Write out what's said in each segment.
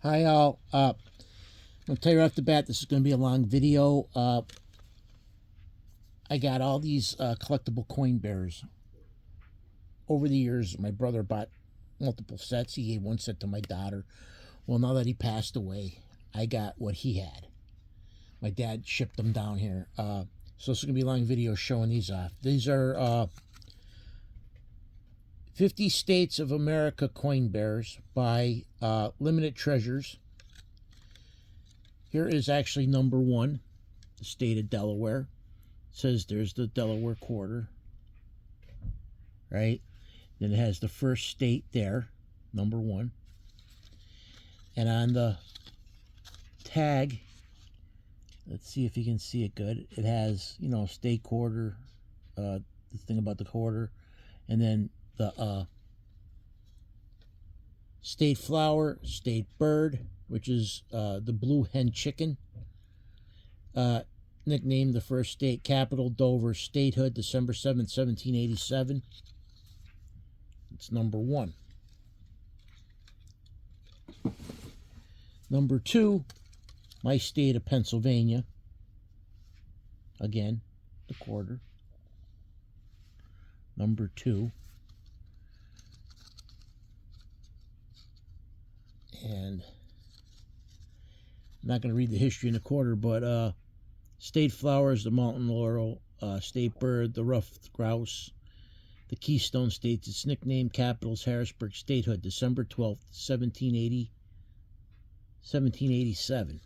Hi all. I'll tell you right off the bat, this is going to be a long video. I got all these collectible coin bearers. Over the years, my brother bought multiple sets. He gave one set to my daughter. Well, now that he passed away, I got what he had. My dad shipped them down here. So this is going to be a long video showing these off. These are 50 States of America coin bearers by Limited Treasures. Here is actually number one, the state of Delaware. It says there's the Delaware quarter, right? Then it has the first state there, number one. And on the tag, let's see if you can see it good. It has, state quarter, the thing about the quarter, and then the state flower, state bird, which is the blue hen chicken. Nicknamed the first state capital, Dover, statehood, December 7th, 1787. It's number one. Number two, my state of Pennsylvania. Again, the quarter. Number two. And I'm not going to read the history in the quarter, but state flowers, the mountain laurel, state bird, the ruffed grouse, the Keystone States. Its nickname, capitals, Harrisburg, statehood, December 12th, 1787.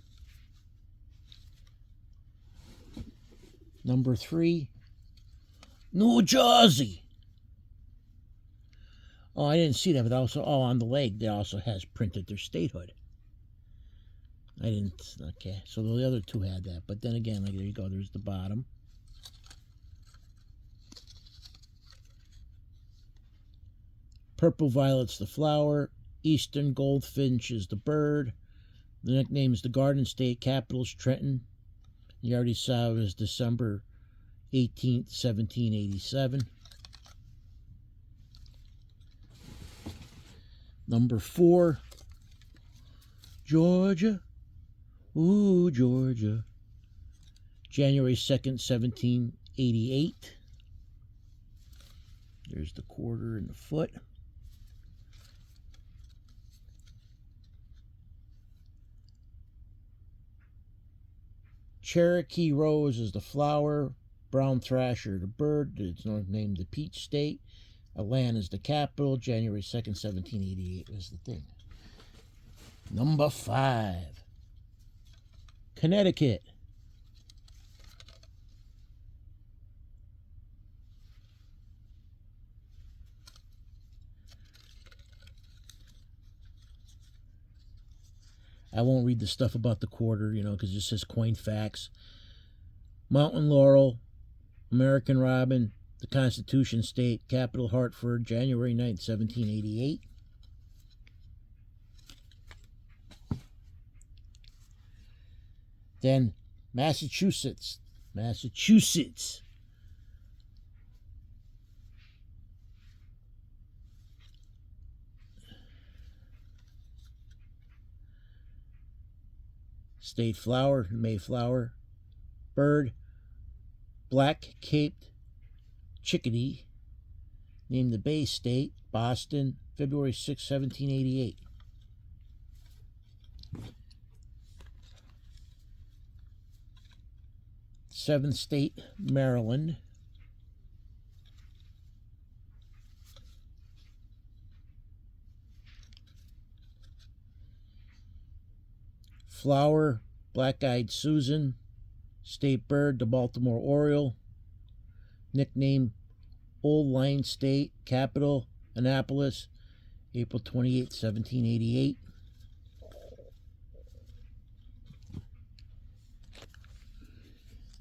Number three, New Jersey. Oh, I didn't see that, but also, on the leg, they also has printed their statehood. I didn't, okay, so the other two had that, but then again, there you go, there's the bottom. Purple violet's the flower, eastern goldfinch is the bird, the nickname is the Garden State, capitals Trenton. You already saw it was December 18th, 1787. Number four, Georgia. Ooh, Georgia. January 2nd, 1788. There's the quarter and the foot. Cherokee rose is the flower. Brown thrasher, the bird. It's named the Peach State. Atlanta is the capital. January 2nd, 1788 was the thing. Number five, Connecticut. I won't read the stuff about the quarter, because it says coin facts. Mountain laurel, American robin, the Constitution State, capital Hartford, January 9th, 1788. Then Massachusetts. State flower, Mayflower. Bird, black-caped chickadee. Named the Bay State, Boston, February 6, 1788. Seventh state, Maryland. Flower, black-eyed Susan. State bird, the Baltimore Oriole. Nickname, Old Line State, capital, Annapolis, April 28, 1788.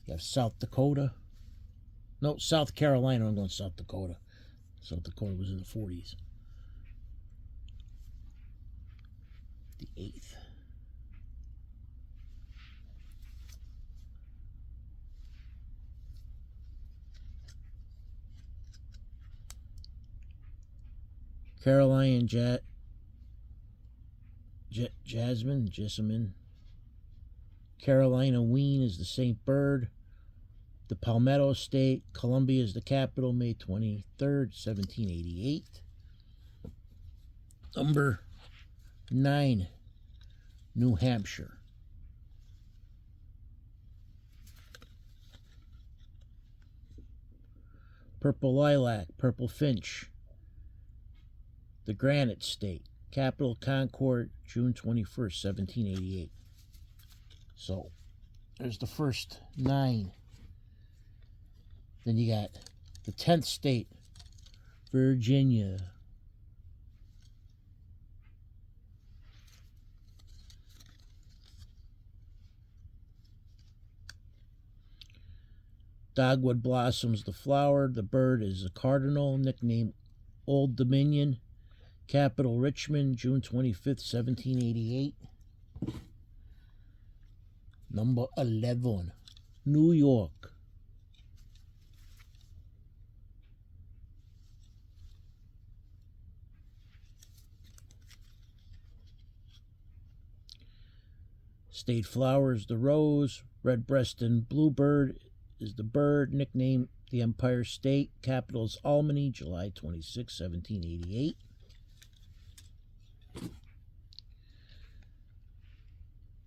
You have South Dakota. No, South Carolina. I'm going South Dakota. South Dakota was in the 40s. The 8th. Carolina Jessamine. Carolina Ween is the St. Bird. The Palmetto State. Columbia is the capital, May 23rd, 1788. Number 9, New Hampshire. Purple Lilac, Purple Finch. The Granite State. Capital, Concord, June 21st, 1788. So, there's the first 9. Then you got the 10th state, Virginia. Dogwood blossoms the flower. The bird is a cardinal, nicknamed Old Dominion. Capital, Richmond, June 25th, 1788. Number 11, New York. State flowers, the rose. Red-breasted bluebird is the bird, nicknamed the Empire State. Capital is Albany, July 26, 1788.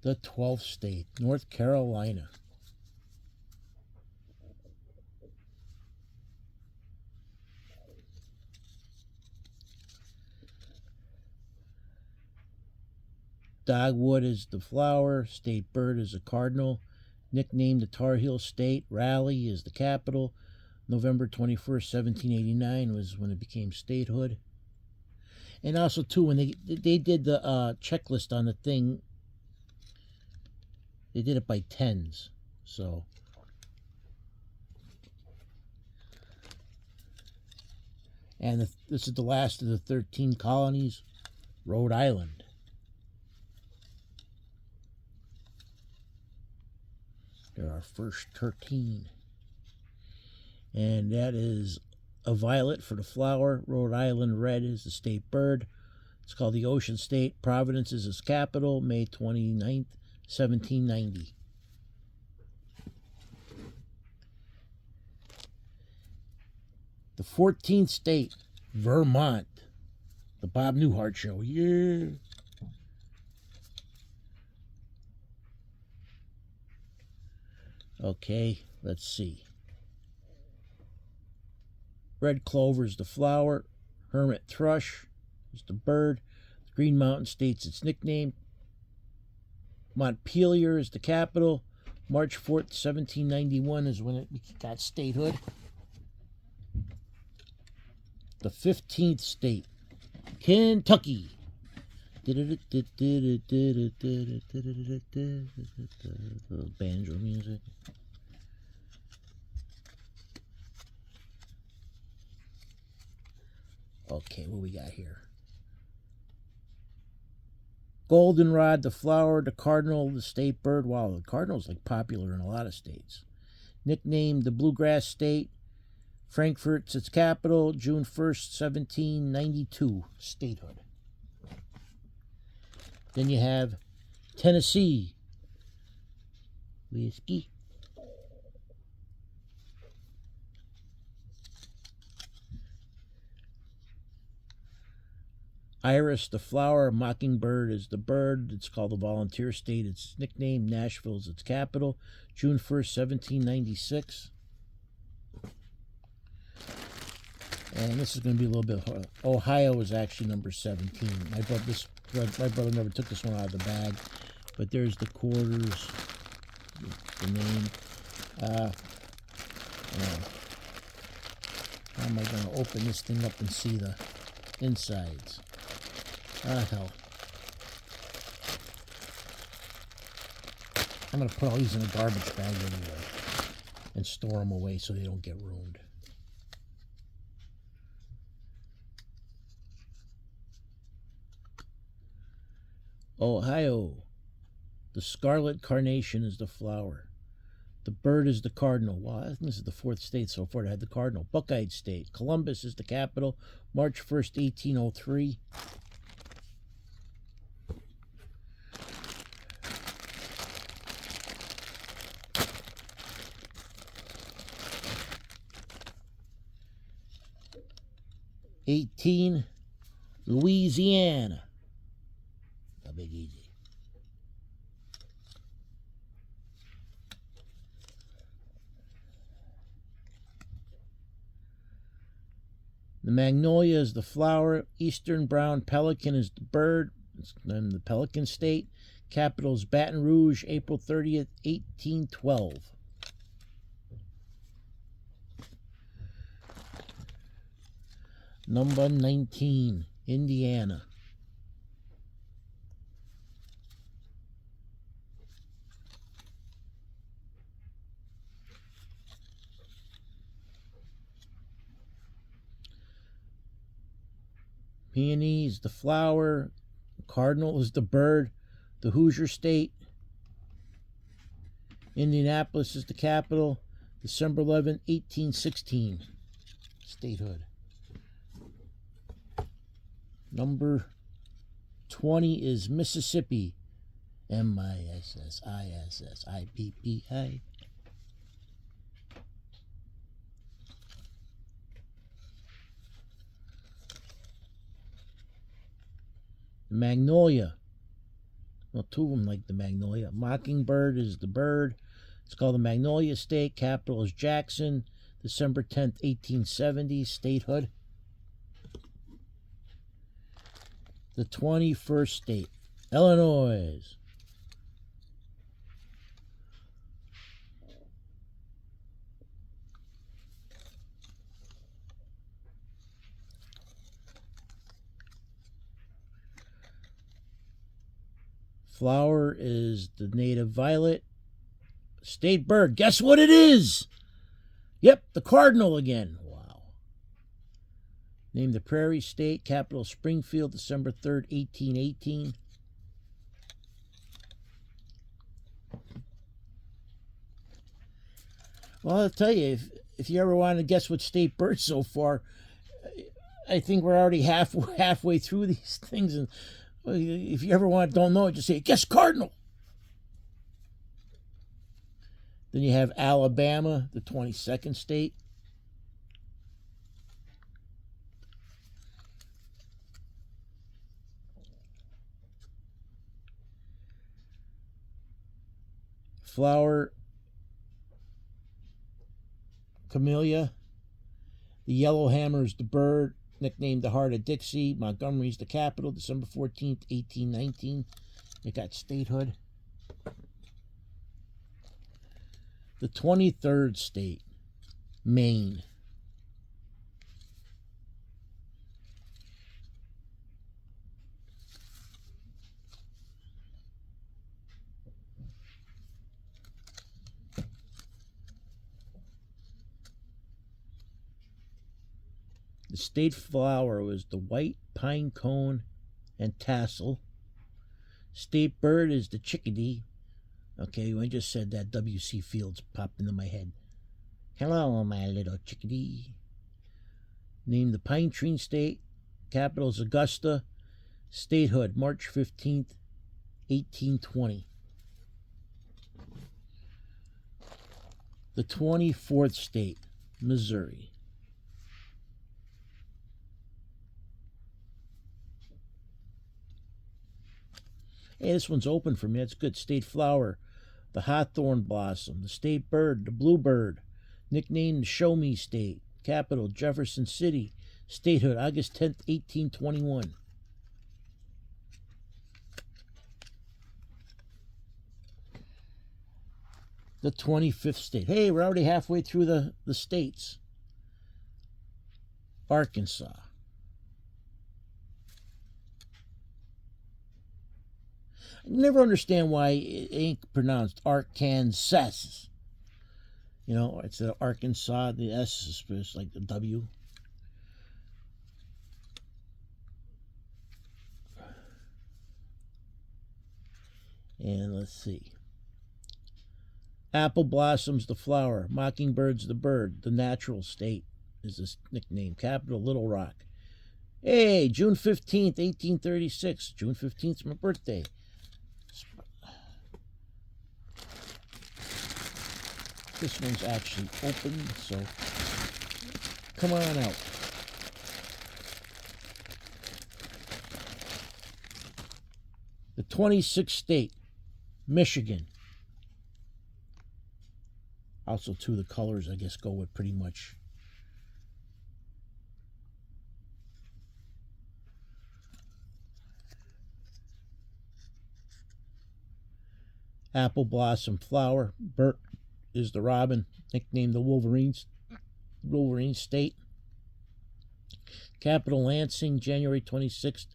The 12th state, North Carolina. Dogwood is the flower. State bird is a cardinal. Nicknamed the Tar Heel State. Raleigh is the capital. November 21st, 1789 was when it became statehood. And also, too, when they did the checklist on the thing, they did it by tens. So, and this is the last of the 13 colonies, Rhode Island. There are first 13. And that is a violet for the flower. Rhode Island red is the state bird. It's called the Ocean State. Providence is its capital, May 29th, 1790. The 14th state, Vermont. The Bob Newhart Show. Yeah. Okay, let's see. Red clover is the flower. Hermit thrush is the bird. The Green Mountain State's its nickname. Montpelier is the capital. March 4th, 1791 is when it got statehood. The 15th state, Kentucky. Banjo music. Okay, what we got here? Goldenrod, the flower, the cardinal, the state bird. Wow, the cardinal's like popular in a lot of states. Nicknamed the Bluegrass State. Frankfort's its capital. June 1st, 1792, statehood. Then you have Tennessee. Whiskey. Iris, the flower. Mockingbird is the bird. It's called the Volunteer State. Its nickname, Nashville, is its capital. June 1st, 1796. And this is going to be a little bit hard. Ohio is actually number 17. My brother never took this one out of the bag. But there's the quarters, the name. How am I going to open this thing up and see the insides? Hell. I'm going to put all these in a garbage bag anyway and store them away so they don't get ruined. Ohio. The scarlet carnation is the flower. The bird is the cardinal. Wow, I think this is the 4th state so far to have the cardinal. Buckeye State. Columbus is the capital. March 1st, 1803. 18, Louisiana. A big easy. The magnolia is the flower. Eastern brown pelican is the bird. It's in the Pelican State. Capital is Baton Rouge, April 30th, 1812. Number 19, Indiana. Peony is the flower. Cardinal is the bird. The Hoosier State. Indianapolis is the capital. December 11, 1816. Statehood. Number 20 is Mississippi. Mississippi. Magnolia. Well, two of them like the magnolia. Mockingbird is the bird. It's called the Magnolia State. Capital is Jackson. December 10th, 1870. Statehood. The 21st state. Illinois. Flower is the native violet. State bird. Guess what it is? Yep, the cardinal again. Wow. Named the Prairie State. Capital Springfield, December 3rd, 1818. Well, I'll tell you, if you ever want to guess what state bird so far, I think we're already halfway through these things, and if you ever don't know it, just say, guess cardinal. Then you have Alabama, the 22nd state. Flower, camellia. The yellowhammer is the bird, nicknamed the Heart of Dixie. Montgomery's the capital, December 14th, 1819. It got statehood. The 23rd state, Maine. The state flower was the white pine cone and tassel. State bird is the chickadee. Okay, when I just said that, W.C. Fields popped into my head. Hello, my little chickadee. Named the Pine Tree State. Capital is Augusta. Statehood, March 15th, 1820. The 24th state, Missouri. Hey, this one's open for me. That's good. State flower, the hawthorn blossom. The state bird, the bluebird. Nicknamed the Show Me State. Capital, Jefferson City. Statehood, August 10th, 1821. The 25th state. Hey, we're already halfway through the states. Arkansas. I never understand why it ain't pronounced Arkansas. You know, it's the Arkansas, the S is like the W. And let's see. Apple blossoms the flower. Mockingbird's the bird. The natural state is this nickname. Capital, Little Rock. Hey, June 15th, 1836. June 15th is my birthday. This one's actually open, so come on out. The 26th state, Michigan. Also, too, the colors, I guess, go with pretty much. Apple blossom flower. Bert is the robin, nicknamed the Wolverine state. Capital Lansing, January 26th,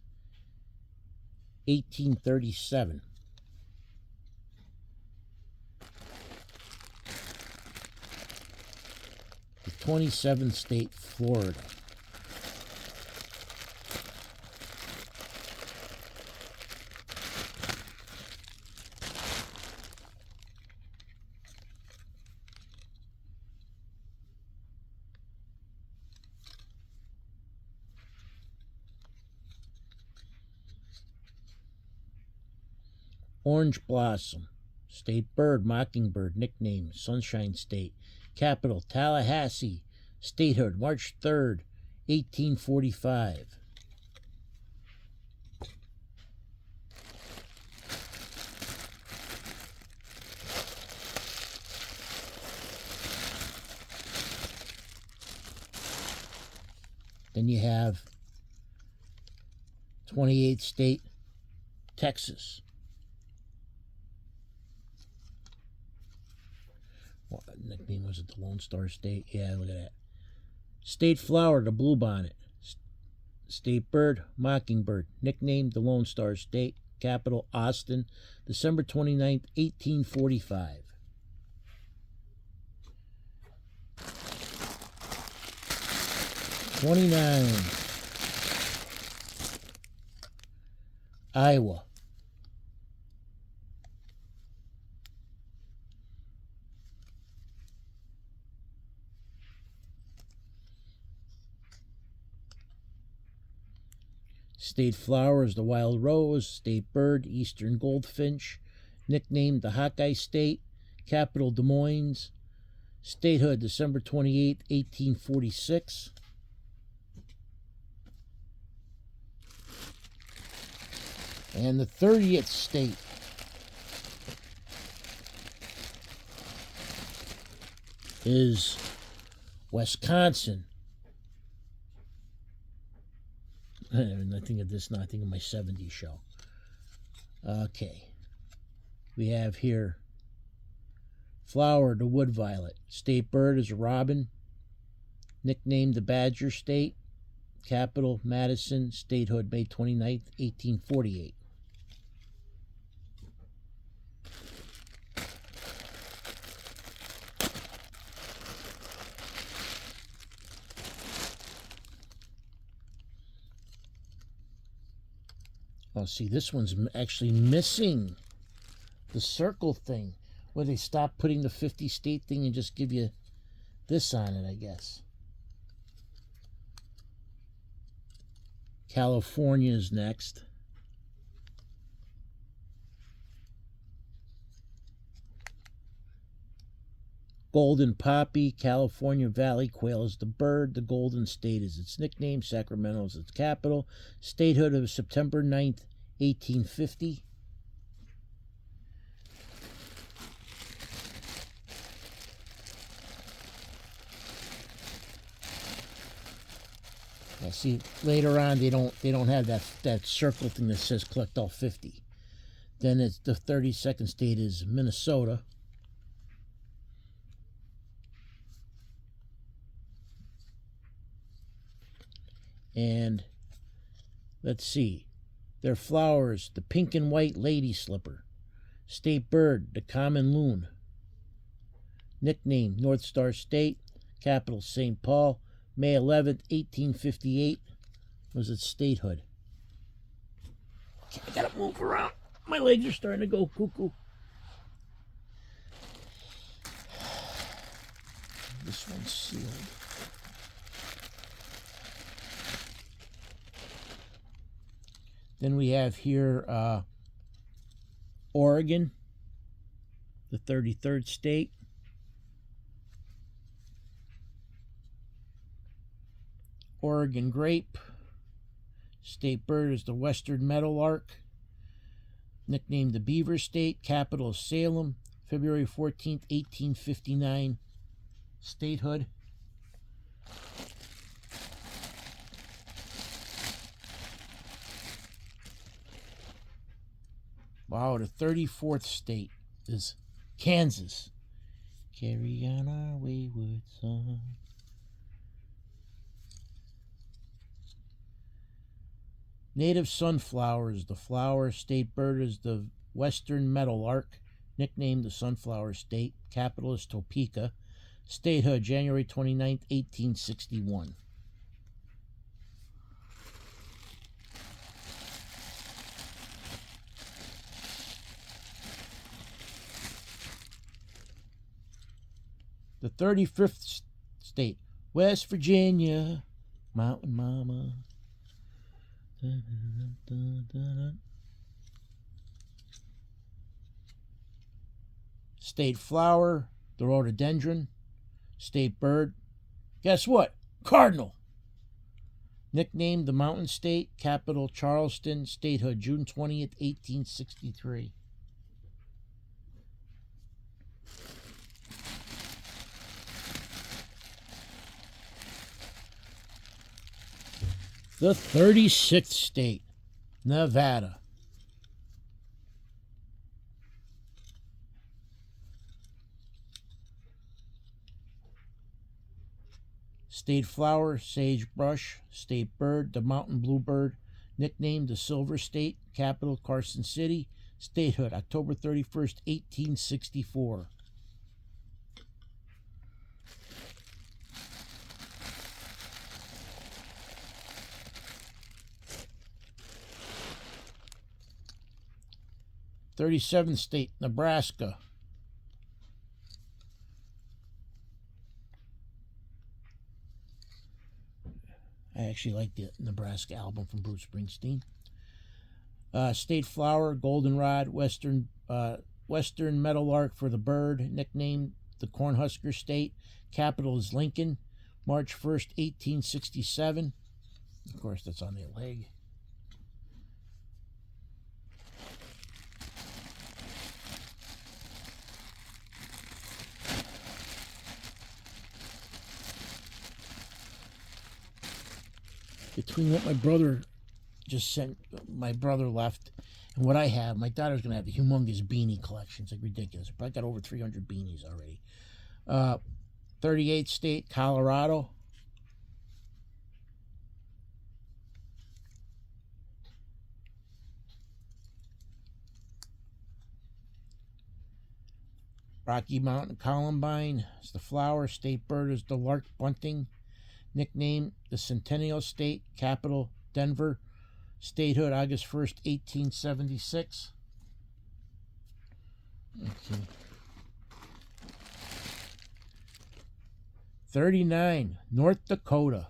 1837. The 27th state, Florida. Orange blossom, state bird, mockingbird, nickname, Sunshine State. Capital, Tallahassee. Statehood, March 3rd, 1845. Then you have 28th state, Texas. What nickname was it? The Lone Star State? Yeah, look at that. State flower, the bluebonnet. State bird, mockingbird. Nickname, the Lone Star State. Capital, Austin. December 29th, 1845. Iowa. State flower is the wild rose. State bird, eastern goldfinch. Nicknamed the Hawkeye State. Capital, Des Moines. Statehood, December 28, 1846. And the 30th state is Wisconsin. I think of this now. I think of my 70s show. Okay. We have here flower, the wood violet. State bird is a robin. Nicknamed the Badger State. Capital, Madison. Statehood, May 29th, 1848. Oh, see, this one's actually missing the circle thing, where they stop putting the 50 state thing and just give you this on it, I guess. California is next. Golden poppy, California valley quail is the bird. The Golden State is its nickname. Sacramento is its capital. Statehood of September 9th, 1850. Now see, later on they don't have that circle thing that says collect all 50. Then it's the 32nd state is Minnesota. And let's see, their flowers, the pink and white lady slipper. State bird, the common loon. Nickname, North Star State. Capital, St. Paul. May 11th, 1858 was its statehood. Okay, I gotta move around. My legs are starting to go cuckoo. This one's sealed. Then we have here Oregon, the 33rd state. Oregon grape. State bird is the western meadowlark. nicknamed the Beaver State, capital is Salem, February 14th, 1859, statehood. Wow, the 34th state is Kansas. Carry on our wayward song. Native sunflowers. The flower state bird is the western meadowlark, nicknamed the Sunflower State. Capital is Topeka. Statehood, January 29th, 1861. The 35th state, West Virginia, Mountain Mama. State flower, the rhododendron. State bird, guess what? Cardinal. Nicknamed the Mountain State, capital Charleston. Statehood, June 20th, 1863. The 36th state, Nevada. State flower, sagebrush. State bird, the mountain bluebird. Nicknamed the Silver State, capital Carson City. Statehood, October 31st, 1864. '37th state, Nebraska. I actually like the Nebraska album from Bruce Springsteen. State flower, goldenrod, western meadowlark for the bird, nicknamed the Cornhusker State. Capital is Lincoln, March 1st, 1867. Of course, that's on the leg. Between what my brother just sent, my brother left, and what I have, my daughter's going to have a humongous beanie collection. It's like ridiculous. I got over 300 beanies already. 38th state, Colorado. Rocky Mountain Columbine is the flower. State bird is the lark bunting. Nicknamed the Centennial State, capital Denver. Statehood, August 1st, 1876. Okay. 39, North Dakota.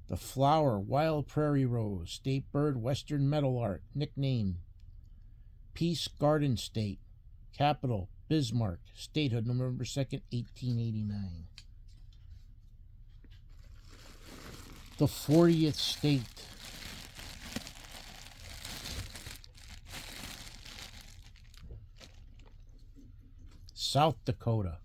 The flower, wild prairie rose. State bird, western meadowlark. Nickname, Peace Garden State. Capital, Bismarck. Statehood, November 2nd, 1889. The 40th state. South Dakota.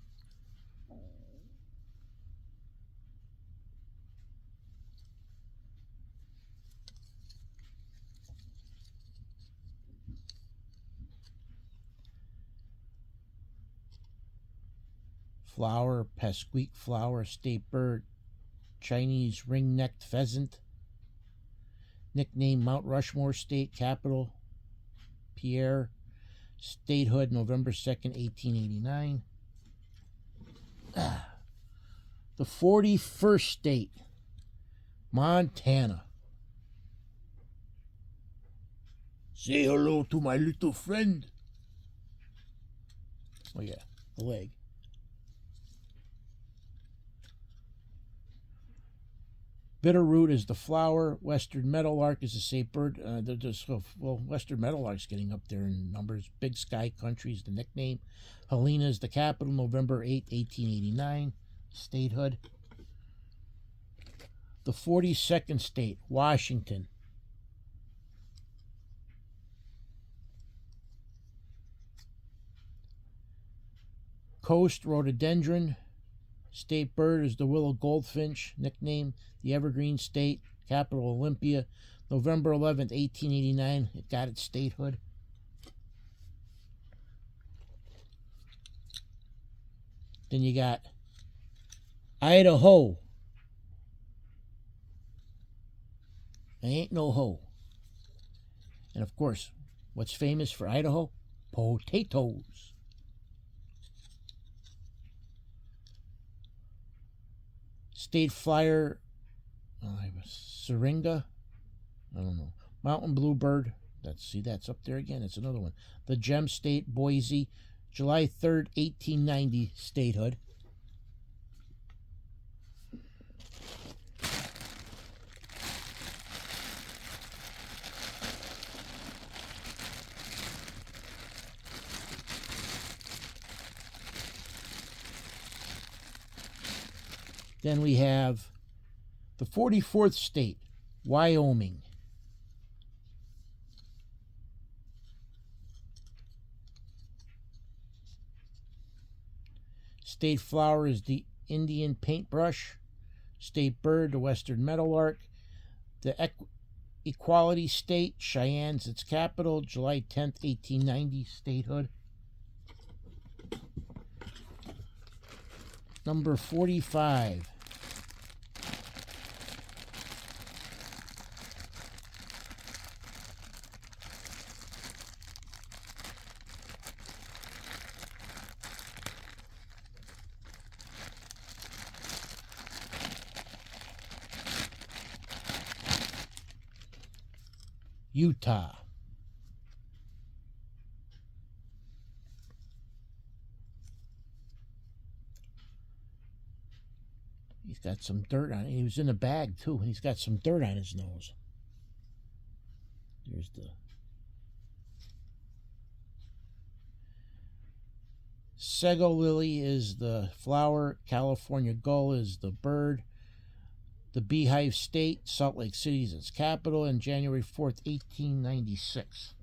Flower, Pasquik flower. State bird, Chinese ring-necked pheasant. Nickname, Mount Rushmore State. Capital, Pierre. Statehood, November 2nd, 1889. The 41st state, Montana. Say hello to my little friend. Oh yeah, the leg. Bitterroot is the flower. Western meadowlark is the state bird. Western meadowlark's getting up there in numbers. Big Sky Country is the nickname. Helena is the capital. November 8th, 1889. Statehood. The 42nd state, Washington. Coast, rhododendron. State bird is the willow goldfinch. Nickname, the evergreen state. Capital, Olympia. November 11th, 1889. It got its statehood. Then you got Idaho. Ain't no ho. And of course, what's famous for Idaho? Potatoes. State flyer, syringa. I don't know. Mountain bluebird. That's up there again. It's another one. The gem state, Boise. July 3rd, 1890, statehood. Then we have the 44th state, Wyoming. State flower is the Indian paintbrush. State bird, the western meadowlark. The equality state, Cheyenne's its capital. July 10th, 1890, statehood. Number 45. Utah. He's got some dirt on it. He was in a bag too, and he's got some dirt on his nose. There's the Sego lily is the flower. California gull is the bird. The Beehive State, Salt Lake City is its capital, and January 4th, 1896.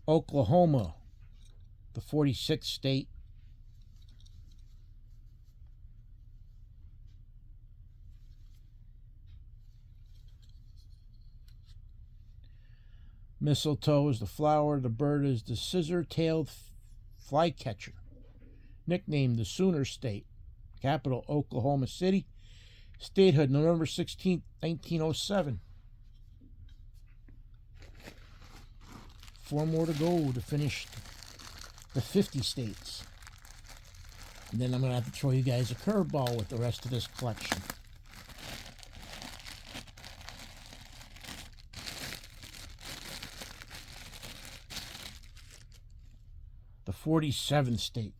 Oklahoma, the 46th state. Mistletoe is the flower. The bird is the scissor-tailed flycatcher. Nicknamed the Sooner State. Capital, Oklahoma City. Statehood, November 16th, 1907. 4 more to go to finish the 50 states. And then I'm going to have to throw you guys a curveball with the rest of this collection. The 47th state,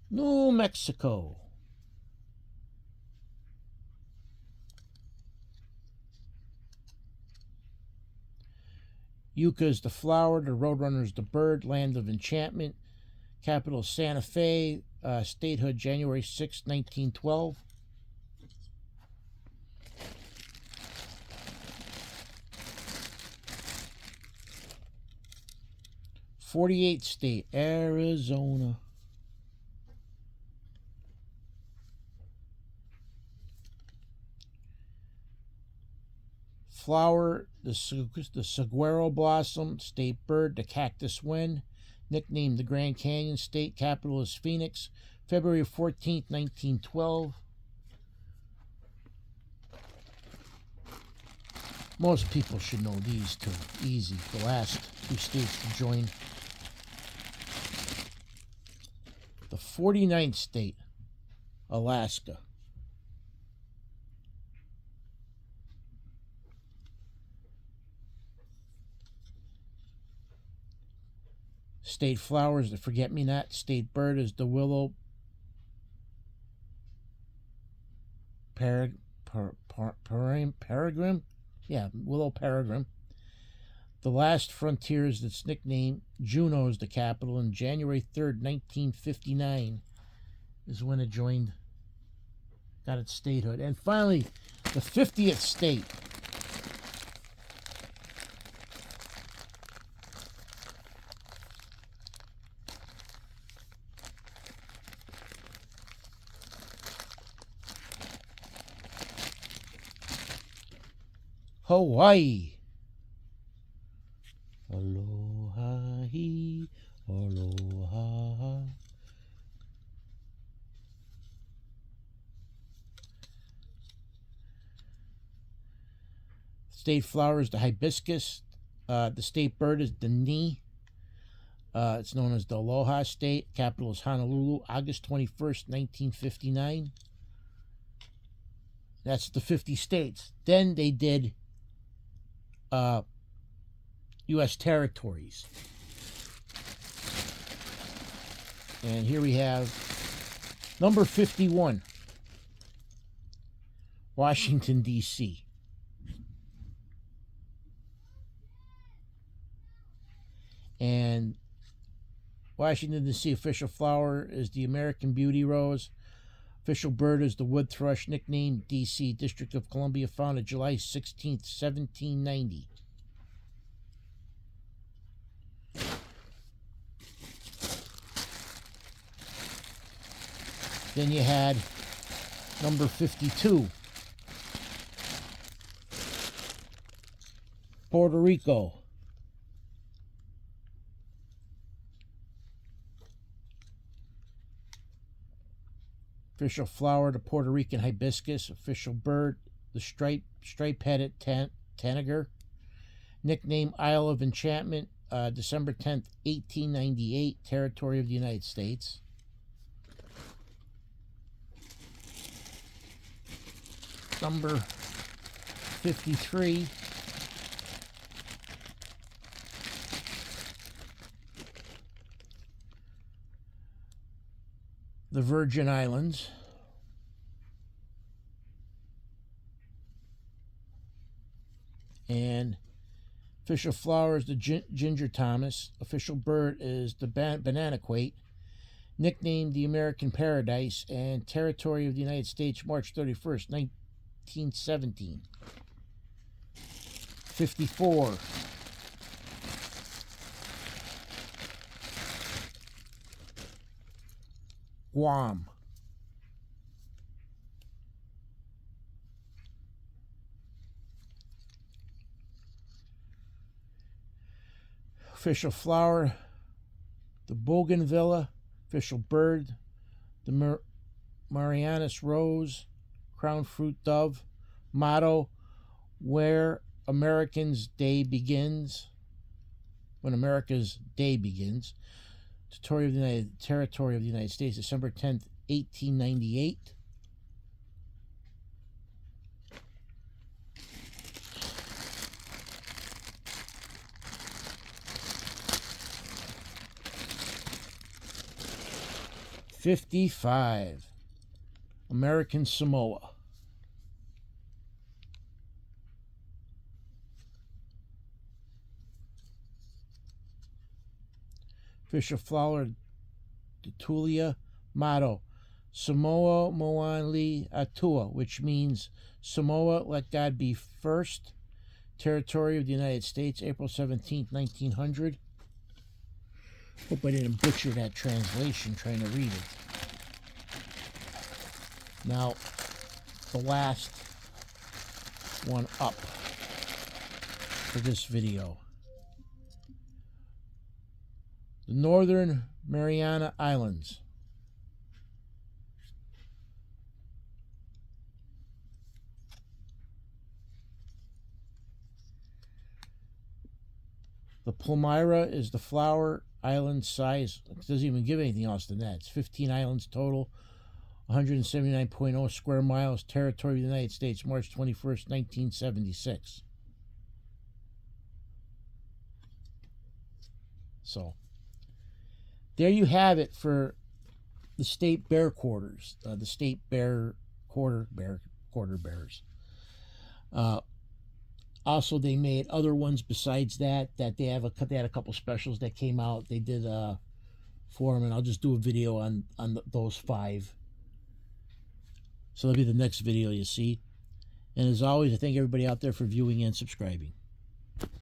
New Mexico. Yucca is the flower, the roadrunner is the bird, land of enchantment. Capital, Santa Fe. Statehood, January 6, 1912. '48th state, Arizona. Flower, the saguaro blossom. State bird, the cactus wren. Nicknamed the Grand Canyon State. Capital is Phoenix. February 14th, 1912. Most people should know these two. Easy. The last 2 states to join. The 49th state, Alaska. State flower is the forget-me-not. State bird is the willow peregrine. Yeah, willow peregrine. The last frontier is its nickname. Juneau is the capital, and January 3rd, 1959 is when it got its statehood. And finally, the 50th state. Hawaii. Aloha, aloha. State flower is the hibiscus. The state bird is the knee. It's known as the Aloha State. Capital is Honolulu. August 21st, 1959. That's the 50 states. Then they did U.S. territories. And here we have number 51, Washington, D.C. And Washington, D.C. official flower is the American Beauty Rose. Official bird is the wood thrush, nicknamed D.C. District of Columbia, founded July 16th, 1790. Then you had number 52, Puerto Rico. Official flower, the Puerto Rican hibiscus. Official bird, the stripe-headed tanager. Nickname Isle of Enchantment. December 10th, 1898. Territory of the United States. Number 53. The Virgin Islands. And official flower is the Ginger Thomas. Official bird is the banana quate. Nicknamed the American Paradise. And territory of the United States, March 31st, 1917. 54. Guam. Official flower, the bougainvillea. Official bird, the Marianas rose. Crown fruit dove. Motto, where Americans' day begins. When America's day begins. Territory of the United States, December 10th, 1898. '55, American Samoa. Official flower, the Tulia. Motto, Samoa Moanli Atua, which means Samoa, let God be first. Territory of the United States, April 17th, 1900. Hope I didn't butcher that translation trying to read it. Now, the last one up for this video. The Northern Mariana Islands. The Palmyra is the flower. Island size, it doesn't even give anything else than that. It's 15 islands total. 179.0 square miles, territory of the United States, March 21st, 1976. So, there you have it for the state bear quarters, the state bear quarter bears. Also, they made other ones besides that. They had a couple specials that came out. They did for them, and I'll just do a video on those 5. So that'll be the next video you see. And as always, I thank everybody out there for viewing and subscribing.